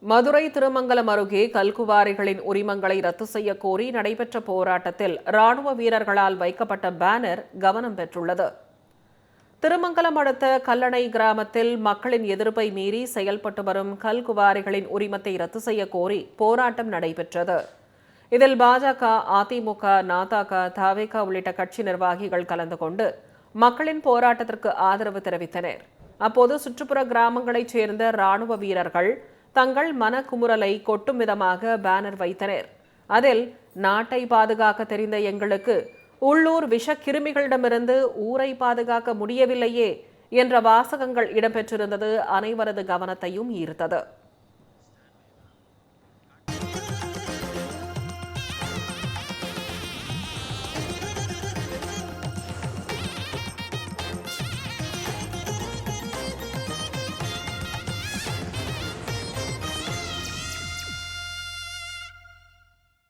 மதுரை திருமங்கலம் அருகே கல்குவாரிகளின் உரிமங்களை ரத்து செய்ய கோரி நடைபெற்ற போராட்டத்தில் ராணுவ வீரர்களால் வைக்கப்பட்ட பேனர் கவனம் பெற்றுள்ளது. திருமங்கலம் அடுத்த கல்லணை கிராமத்தில் மக்களின் எதிர்ப்பை மீறி செயல்பட்டு வரும் கல்குவாரிகளின் உரிமத்தை ரத்து செய்ய கோரி போராட்டம் நடைபெற்றது. இதில் பாஜக, அதிமுக, நாதக, தவேக உள்ளிட்ட கட்சி நிர்வாகிகள் கலந்து கொண்டு மக்களின் போராட்டத்திற்கு ஆதரவு தெரிவித்தனர். அப்போது சுற்றுப்புற கிராமங்களைச் சேர்ந்த ராணுவ வீரர்கள் தங்கள் மனக்குமுறலை கொட்டும் விதமாக பேனர் வைத்தனர். அதில் நாட்டை பாதுகாக்க தெரிந்த எங்களுக்கு உள்ளூர் விஷக்கிருமிகளிடமிருந்து ஊரை பாதுகாக்க முடியவில்லையே என்ற வாசகங்கள் இடம்பெற்றிருந்தது அனைவரது கவனத்தையும் ஈர்த்தது.